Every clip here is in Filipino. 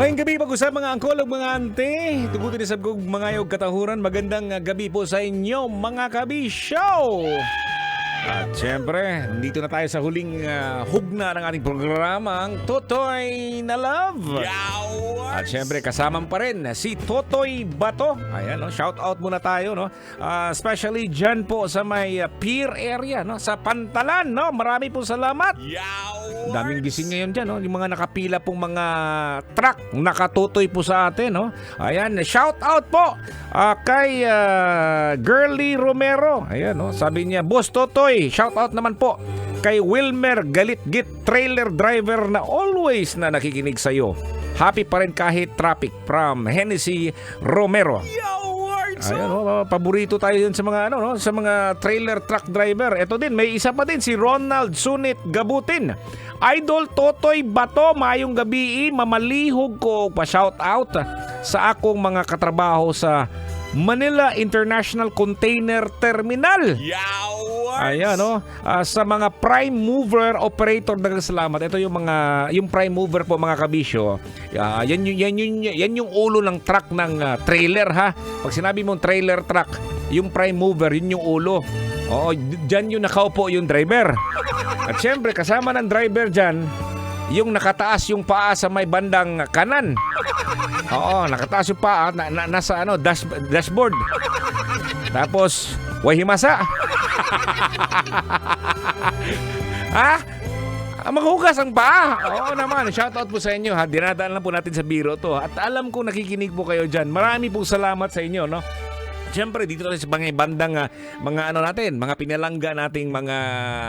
Mayang gabi pag-usap mga angkol ug mga ante. Tugutin ni sabgog mga yog katahuran. Magandang gabi po sa inyo mga kabisyo. At syempre, dito na tayo sa huling hugna ng ating programang Totoy na Love. At syempre, kasama pa rin si Totoy Bato. Ayan, no? Shout out muna tayo, no? Especially dyan po sa may pier area, no? Sa Pantalan, no? Marami po salamat. Daming gising ngayon dyan, no? Yung mga nakapila pong mga truck nakatutoy po sa atin, no? Ayan, shout out po kay Girly Romero. Ayan, no? Sabi niya, Boss Totoy, shout out naman po kay Wilmer Galitgit, trailer driver na always na nakikinig sa iyo. Happy pa rin kahit traffic, from Hennessy Romero. Ayan, paborito tayo yun sa mga sa mga trailer truck driver. Ito din, may isa pa din si Ronald Sunit Gabutin. Idol Totoy Bato, mayong gabi, mamalihog ko pa shout out sa akong mga katrabaho sa Manila International Container Terminal. Ayan, no? Sa mga prime mover operator, dagang salamat. Ito yung prime mover po mga kabisyo. Yan yung ulo ng truck ng trailer, ha. Pag sinabi mong trailer truck, yung prime mover, yun yung ulo. Oo, dyan yung nakaupo yung driver. At syempre, kasama ng driver dyan, yung nakataas yung paa sa may bandang kanan. Oo, nakataas yung paa, nasa dashboard. Tapos, wahimasa. Ha? Maghugas ang paa. Oo naman, shoutout po sa inyo, ha. Dinadaan lang po natin sa biro to. At alam ko nakikinig po kayo dyan. Marami po salamat sa inyo, no? Siyempre, dito tayo sa mga bandang mga mga pinalangga nating mga,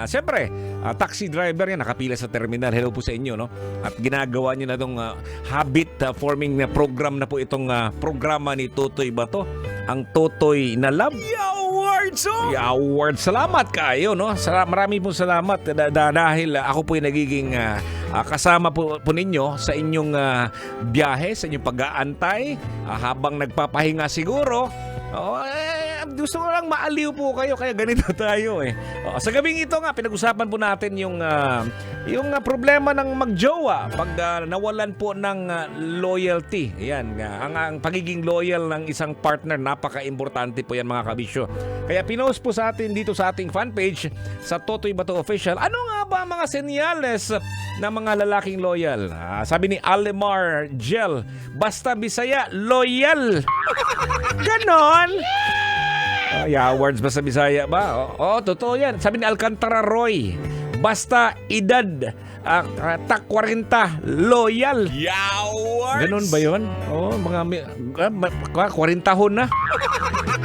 siyempre, taxi driver yan, nakapila sa terminal. Hello po sa inyo, no? At ginagawa nyo na itong habit forming na program na po itong programa ni Totoy Bato, ang Totoy na Love. Awards. Salamat kayo, no? Marami pong salamat dahil ako po yung nagiging kasama po ninyo sa inyong biyahe, sa inyong pag-aantay, habang nagpapahinga siguro. Gusto ko lang maaliw po kayo, kaya ganito tayo eh. Sa gabing ito nga, pinag-usapan po natin yung problema ng magjowa pag nawalan po ng loyalty. Ayan, ang pagiging loyal ng isang partner, napaka-importante po yan mga kabisyo. Kaya pinost po sa atin dito sa ating fanpage sa Totoy Bato Official, ano nga ba mga senyales ng mga lalaking loyal? Sabi ni Alemar Gel, basta Bisaya, loyal. Ganon. Awards ba sa Bisaya ba? Totoo yan. Sabi ni Alcantara Roy, basta edad tak 40, loyal. Ganon ba yun? Mga 40 hon na.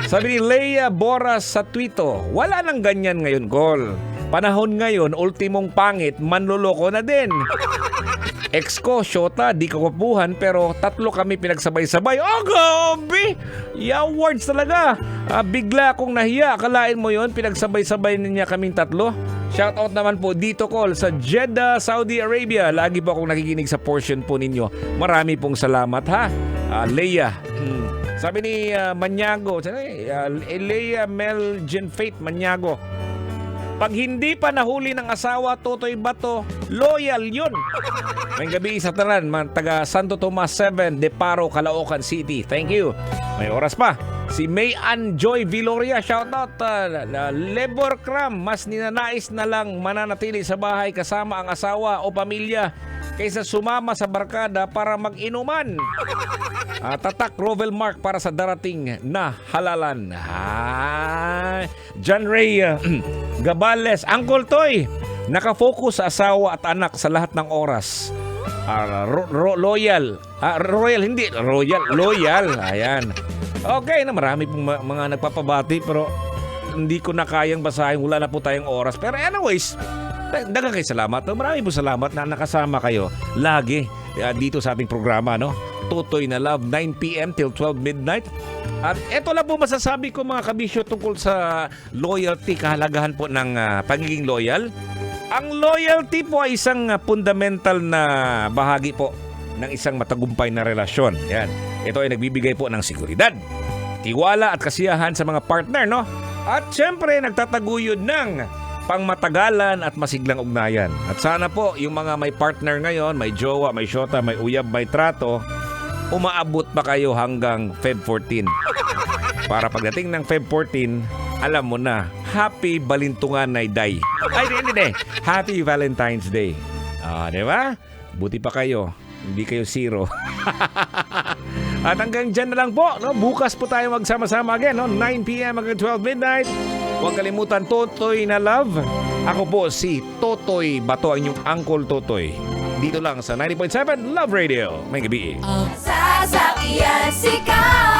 Sabi ni Leia Boras sa Twitter, wala nang ganyan ngayon, Col. Panahon ngayon, ultimong pangit, manloloko na din. Ex ko, Shota, di kawapuhan, pero tatlo kami pinagsabay-sabay. Gabi! Awards talaga. Bigla akong nahiya. Akalain mo yon, pinagsabay-sabay niya kaming tatlo. Shoutout naman po dito, Col, sa Jeddah, Saudi Arabia. Lagi po akong nakikinig sa portion po ninyo. Marami pong salamat, ha? Leia. Sabi ni Manyago, Leia Melgen Faith Manyago, pag hindi pa nahuli ng asawa, Totoy Bato, loyal yun. May gabi sa tanan, taga Santo Tomas 7, De Paro, Caloocan City. Thank you. May oras pa. Si May Ann Joy Viloria, shoutout. Lebor Cram, mas ninanais na lang mananatili sa bahay kasama ang asawa o pamilya kaysa sumama sa barkada para mag-inuman. Tatak Rovel Mark para sa darating na halalan. John Ray Gabales, Uncle Toy, nakafocus sa asawa at anak sa lahat ng oras. Loyal. Royal, hindi. Loyal. Ayan. Okay na, marami pong mga nagpapabati pero hindi ko na kayang basahin. Wala na po tayong oras. Pero anyways, dagang kayo salamat. Marami po salamat na nakasama kayo lagi dito sa ating programa, no? Totoy na Love, 9 p.m. till 12 midnight. At eto lang po masasabi ko mga kabisyo tungkol sa loyalty, kahalagahan po ng pagiging loyal. Ang loyalty po ay isang fundamental na bahagi po ng isang matagumpay na relasyon. Yan. Ito ay nagbibigay po ng seguridad, tiwala at kasiyahan sa mga partner, no? At syempre nagtataguyod ng pangmatagalan at masiglang ugnayan. At sana po yung mga may partner ngayon, may jowa, may shota, may uyab, may trato, umaabot pa kayo hanggang Feb 14. Para pagdating ng Feb 14, alam mo na, Happy Balintungan na Day. Ay, hindi. Happy Valentine's Day. Di ba? Buti pa kayo. Hindi kayo zero. At hanggang dyan na lang po. No? Bukas po tayo magsama-sama again. No? 9 p.m. hanggang 12 midnight. Huwag kalimutan, Totoy na Love. Ako po si Totoy Bato, ang inyong Uncle Totoy. Dito lang sa 90.7 Love Radio. May gabi. Sasakyan sikat.